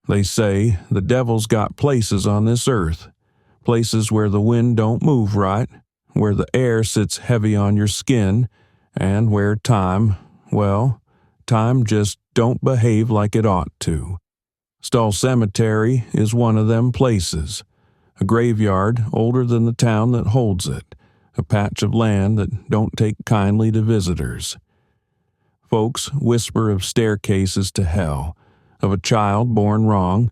They say the devil's got places on this earth, places where the wind don't move right, where the air sits heavy on your skin, and where time just don't behave like it ought to. Stull Cemetery is one of them places, a graveyard older than the town that holds it, a patch of land that don't take kindly to visitors. Folks whisper of staircases to hell, of a child born wrong,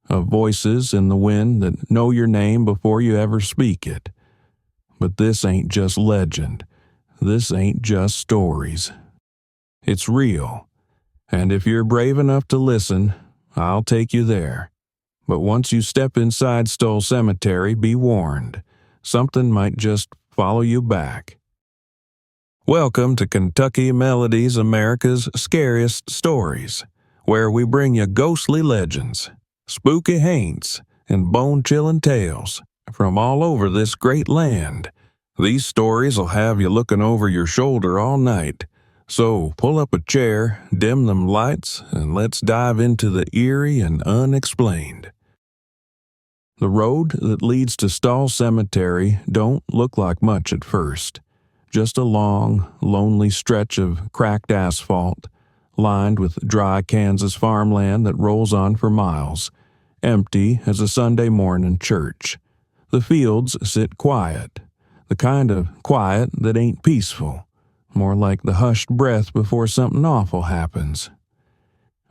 of voices in the wind that know your name before you ever speak it. But this ain't just legend. This ain't just stories. It's real. And if you're brave enough to listen, I'll take you there. But once you step inside Stull Cemetery, be warned. Something might just follow you back. Welcome to Kentucky Melodies, America's Scariest Stories, where we bring you ghostly legends, spooky haints, and bone-chilling tales from all over this great land. These stories will have you looking over your shoulder all night. So pull up a chair, dim them lights, and let's dive into the eerie and unexplained. The road that leads to Stull Cemetery don't look like much at first. Just a long, lonely stretch of cracked asphalt, lined with dry Kansas farmland that rolls on for miles, empty as a Sunday morning church. The fields sit quiet, the kind of quiet that ain't peaceful, more like the hushed breath before something awful happens.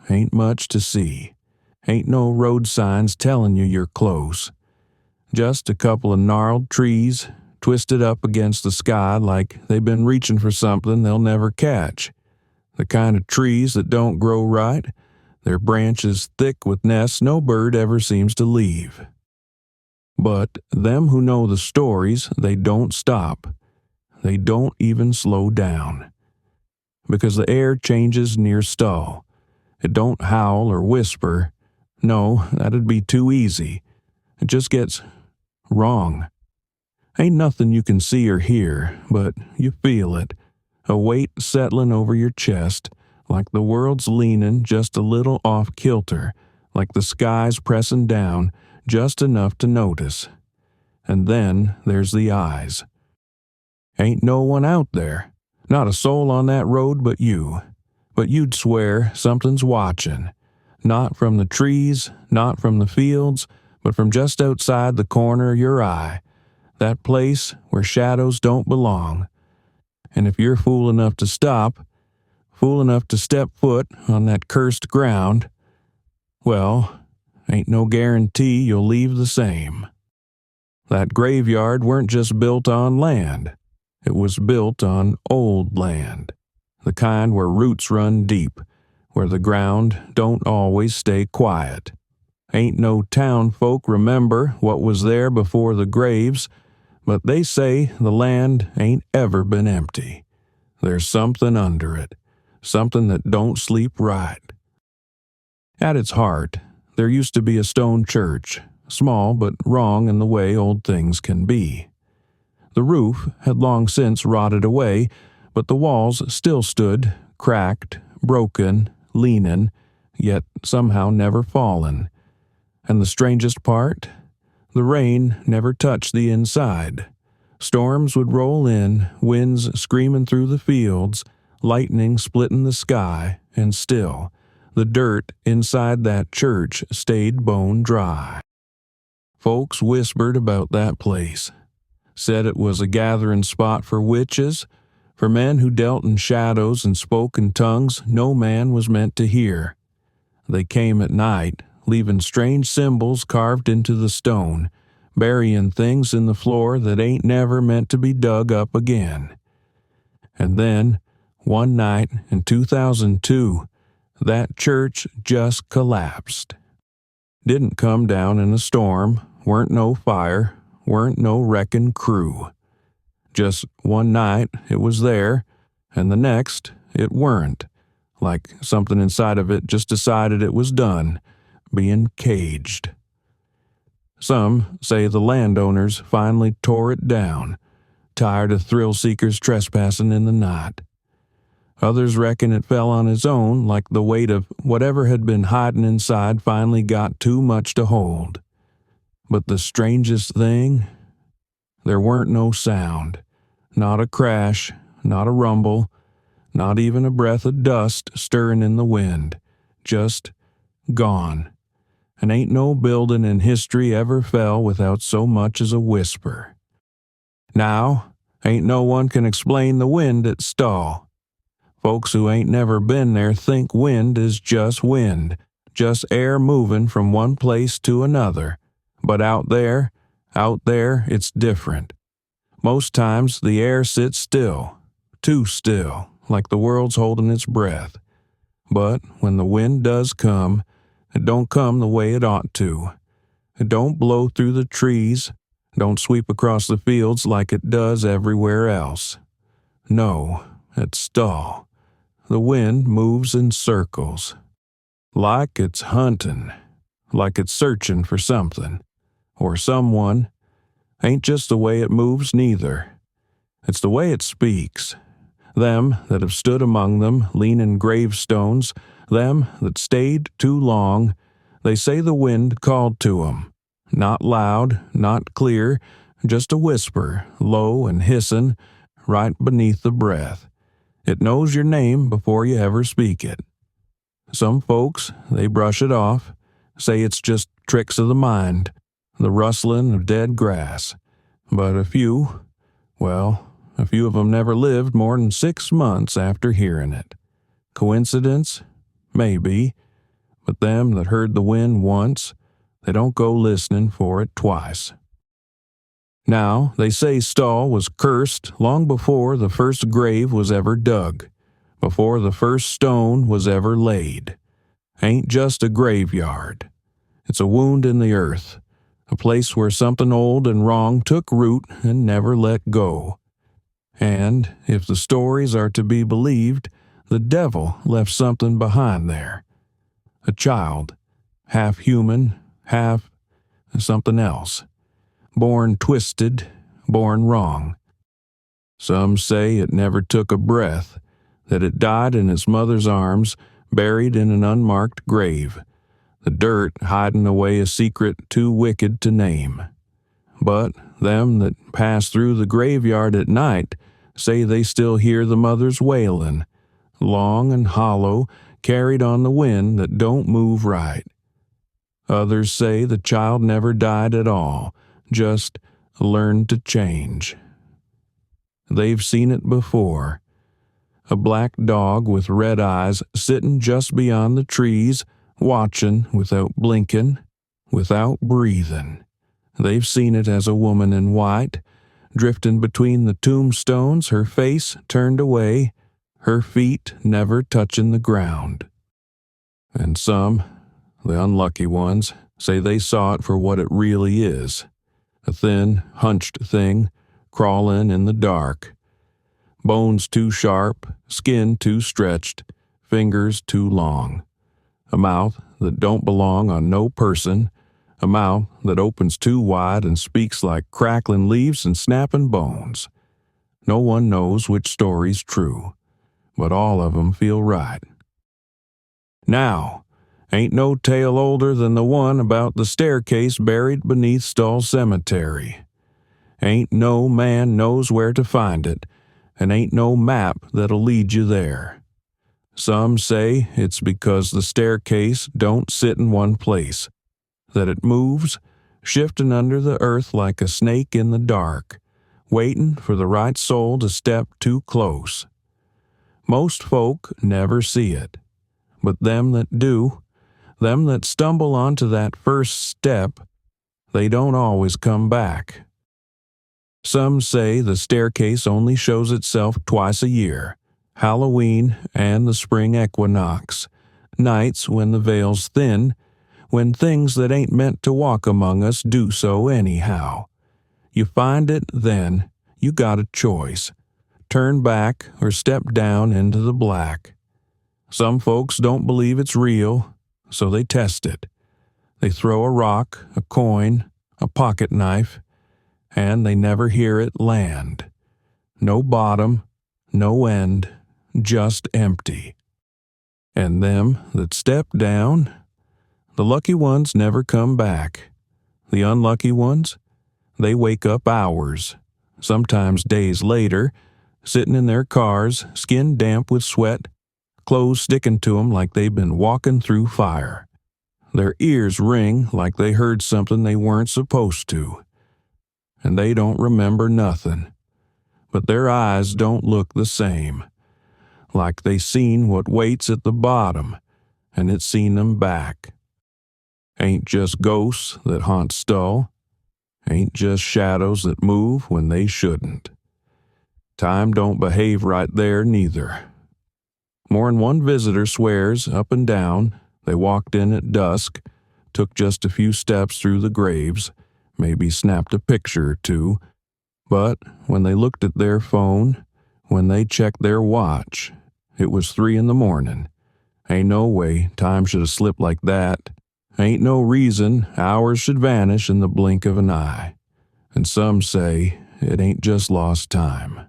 Ain't much to see. Ain't no road signs telling you you're close. Just a couple of gnarled trees twisted up against the sky like they've been reaching for something they'll never catch. The kind of trees that don't grow right, their branches thick with nests no bird ever seems to leave. But them who know the stories, they don't stop. They don't even slow down. Because the air changes near Stull. It don't howl or whisper. No, that'd be too easy. It just gets wrong. Ain't nothing you can see or hear, but you feel it. A weight settling over your chest, like the world's leaning just a little off kilter, like the sky's pressing down just enough to notice. And then there's the eyes. Ain't no one out there, not a soul on that road but you. But you'd swear something's watching, not from the trees, not from the fields, but from just outside the corner of your eye, that place where shadows don't belong. And if you're fool enough to stop, fool enough to step foot on that cursed ground, well, ain't no guarantee you'll leave the same. That graveyard weren't just built on land. It was built on old land, the kind where roots run deep, where the ground don't always stay quiet. Ain't no town folk remember what was there before the graves, but they say the land ain't ever been empty. There's something under it, something that don't sleep right. At its heart, there used to be a stone church, small but wrong in the way old things can be. The roof had long since rotted away, but the walls still stood, cracked, broken, leaning, yet somehow never fallen. And the strangest part? The rain never touched the inside. Storms would roll in, winds screaming through the fields, lightning splitting the sky, and still, the dirt inside that church stayed bone dry. Folks whispered about that place. Said it was a gathering spot for witches, for men who dealt in shadows and spoke in tongues no man was meant to hear. They came at night, leaving strange symbols carved into the stone, burying things in the floor that ain't never meant to be dug up again. And then, one night in 2002, that church just collapsed. Didn't come down in a storm, weren't no fire, weren't no wrecking crew. Just one night it was there, and the next it weren't, like something inside of it just decided it was done, being caged. Some say the landowners finally tore it down, tired of thrill-seekers trespassing in the night. Others reckon it fell on its own, like the weight of whatever had been hiding inside finally got too much to hold. But the strangest thing? There weren't no sound. Not a crash, not a rumble, not even a breath of dust stirring in the wind. Just gone. And ain't no building in history ever fell without so much as a whisper. Now, ain't no one can explain the wind at Stull. Folks who ain't never been there think wind is just wind, just air moving from one place to another. But out there, it's different. Most times the air sits still, too still, like the world's holding its breath. But when the wind does come, it don't come the way it ought to. It don't blow through the trees, don't sweep across the fields like it does everywhere else. No, at Stull, the wind moves in circles. Like it's hunting, like it's searching for something, or someone. Ain't just the way it moves neither. It's the way it speaks. Them that have stood among them, leaning gravestones, them that stayed too long, they say the wind called to 'em. Not loud, not clear, just a whisper, low and hissing, right beneath the breath. It knows your name before you ever speak it. Some folks, they brush it off, say it's just tricks of the mind, the rustling of dead grass. But a few of them never lived more than 6 months after hearing it. Coincidence? Maybe. But them that heard the wind once, they don't go listening for it twice. Now, they say Stull was cursed long before the first grave was ever dug, before the first stone was ever laid. Ain't just a graveyard. It's a wound in the earth, a place where something old and wrong took root and never let go. And, if the stories are to be believed, the devil left something behind there. A child, half human, half something else. Born twisted, born wrong. Some say it never took a breath, that it died in its mother's arms, buried in an unmarked grave, the dirt hiding away a secret too wicked to name. But them that pass through the graveyard at night say they still hear the mother's wailing, long and hollow, carried on the wind that don't move right. Others say the child never died at all, just learned to change. They've seen it before. A black dog with red eyes sitting just beyond the trees, watching without blinking, without breathing. They've seen it as a woman in white, drifting between the tombstones, her face turned away, her feet never touching the ground. And some, the unlucky ones, say they saw it for what it really is, a thin, hunched thing crawling in the dark. Bones too sharp, skin too stretched, fingers too long. A mouth that don't belong on no person, a mouth that opens too wide and speaks like crackling leaves and snapping bones. No one knows which story's true, but all of 'em feel right. Now, ain't no tale older than the one about the staircase buried beneath Stull Cemetery. Ain't no man knows where to find it, and ain't no map that'll lead you there. Some say it's because the staircase don't sit in one place, that it moves, shifting under the earth like a snake in the dark, waiting for the right soul to step too close. Most folk never see it, but them that do, them that stumble onto that first step, they don't always come back. Some say the staircase only shows itself twice a year, Halloween and the spring equinox, nights when the veil's thin, when things that ain't meant to walk among us do so anyhow. You find it then, you got a choice. Turn back or step down into the black. Some folks don't believe it's real, so they test it. They throw a rock, a coin, a pocket knife, and they never hear it land. No bottom, no end, just empty. And them that step down, the lucky ones never come back. The unlucky ones, they wake up hours, sometimes days later, sitting in their cars, skin damp with sweat, clothes sticking to 'em like they've been walking through fire. Their ears ring like they heard something they weren't supposed to. And they don't remember nothing. But their eyes don't look the same. Like they seen what waits at the bottom, and it's seen them back. Ain't just ghosts that haunt Stull. Ain't just shadows that move when they shouldn't. Time don't behave right there neither. More'n one visitor swears up and down they walked in at dusk, took just a few steps through the graves, maybe snapped a picture or two, but when they looked at their phone, when they checked their watch, it was 3 a.m. Ain't no way time should have slipped like that. Ain't no reason hours should vanish in the blink of an eye. And some say it ain't just lost time.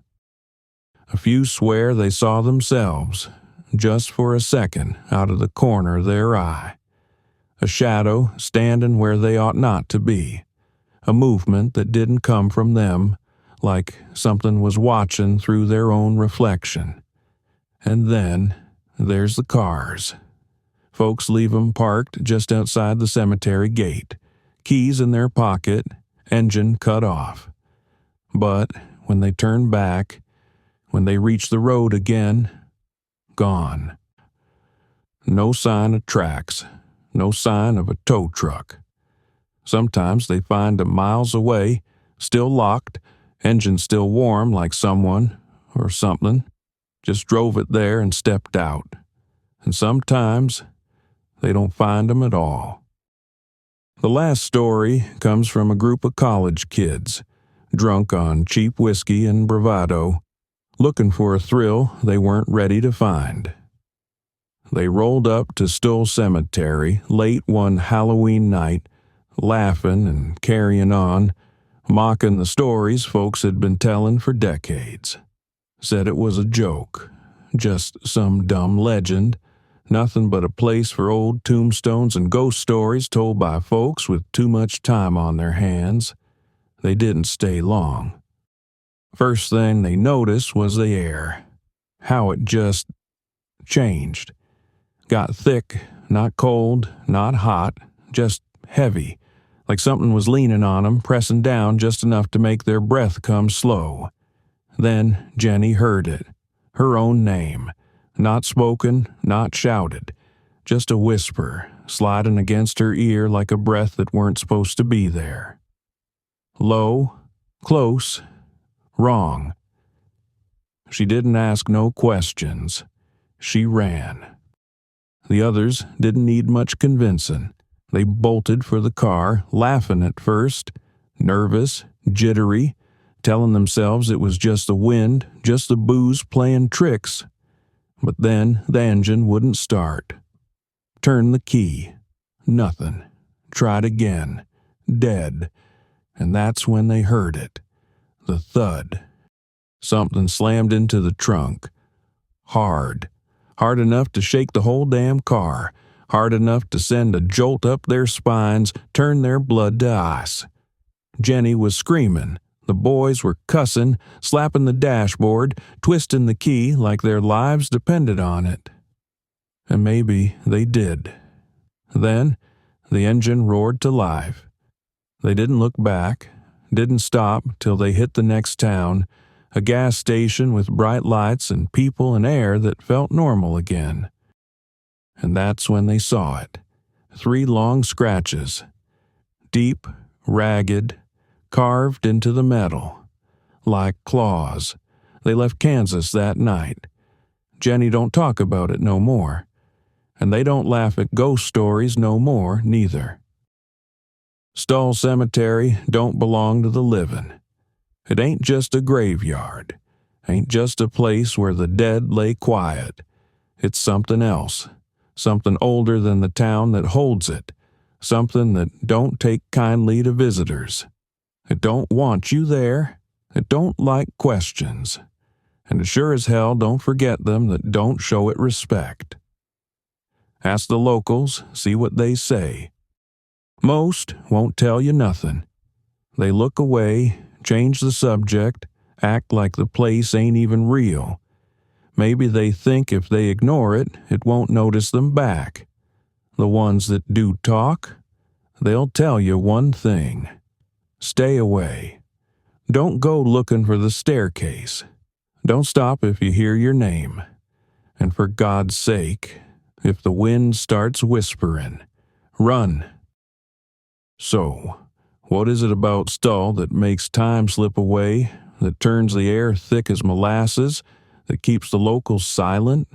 A few swear they saw themselves, just for a second, out of the corner of their eye. A shadow standing where they ought not to be. A movement that didn't come from them, like something was watching through their own reflection. And then there's the cars. Folks leave 'em parked just outside the cemetery gate, keys in their pocket, engine cut off. But when they turn back, when they reach the road again, gone. No sign of tracks, no sign of a tow truck. Sometimes they find 'em miles away, still locked, engine still warm like someone, or something, just drove it there and stepped out. And sometimes they don't find 'em at all. The last story comes from a group of college kids, drunk on cheap whiskey and bravado, looking for a thrill they weren't ready to find. They rolled up to Stull Cemetery late one Halloween night, laughing and carrying on, mocking the stories folks had been telling for decades. Said it was a joke, just some dumb legend, nothing but a place for old tombstones and ghost stories told by folks with too much time on their hands. They didn't stay long. First thing they noticed was the air. How it just changed. Got thick, not cold, not hot, just heavy, like something was leaning on 'em, pressing down just enough to make their breath come slow. Then Jenny heard it, her own name, not spoken, not shouted, just a whisper sliding against her ear like a breath that weren't supposed to be there. Low, close, wrong. She didn't ask no questions. She ran. The others didn't need much convincing. They bolted for the car, laughing at first, nervous, jittery, telling themselves it was just the wind, just the booze playing tricks. But then the engine wouldn't start. Turned the key. Nothing. Tried again. Dead. And that's when they heard it. The thud. Something slammed into the trunk. Hard. Hard enough to shake the whole damn car. Hard enough to send a jolt up their spines, turn their blood to ice. Jenny was screaming. The boys were cussing, slapping the dashboard, twisting the key like their lives depended on it. And maybe they did. Then the engine roared to life. They didn't look back, didn't stop till they hit the next town, a gas station with bright lights and people and air that felt normal again. And that's when they saw it. 3 long scratches. Deep, ragged, carved into the metal. Like claws. They left Kansas that night. Jenny don't talk about it no more. And they don't laugh at ghost stories no more, neither. Stull Cemetery don't belong to the living. It ain't just a graveyard. Ain't just a place where the dead lay quiet. It's something else. Something older than the town that holds it. Something that don't take kindly to visitors. It don't want you there. It don't like questions. and sure as hell don't forget them that don't show it respect. Ask the locals, see what they say. Most won't tell you nothing. They look away, change the subject, act like the place ain't even real. Maybe they think if they ignore it, it won't notice them back. The ones that do talk, they'll tell you one thing. Stay away. Don't go looking for the staircase. Don't stop if you hear your name. And for God's sake, if the wind starts whispering, run. So, what is it about Stull that makes time slip away, that turns the air thick as molasses, that keeps the locals silent?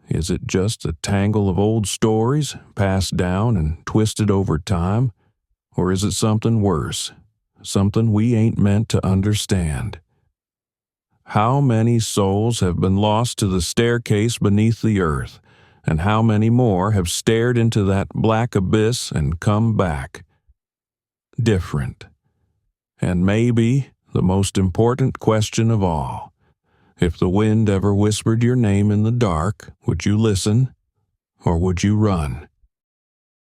Is it just a tangle of old stories, passed down and twisted over time? Or is it something worse, something we ain't meant to understand? How many souls have been lost to the staircase beneath the earth, and how many more have stared into that black abyss and come back? Different. And maybe the most important question of all, if the wind ever whispered your name in the dark, would you listen, or would you run?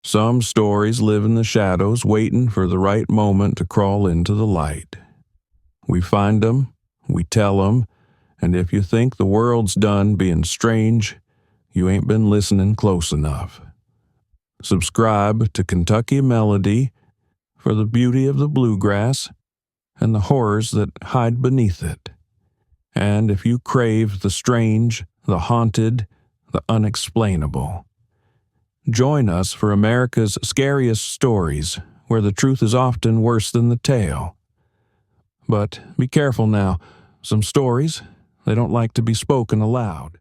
Some stories live in the shadows, waiting for the right moment to crawl into the light. We find them, we tell them, and if you think the world's done being strange, you ain't been listening close enough. Subscribe to Kentucky Melody for the beauty of the bluegrass and the horrors that hide beneath it. And if you crave the strange, the haunted, the unexplainable, join us for America's Scariest Stories, where the truth is often worse than the tale. But be careful now. Some stories, they don't like to be spoken aloud.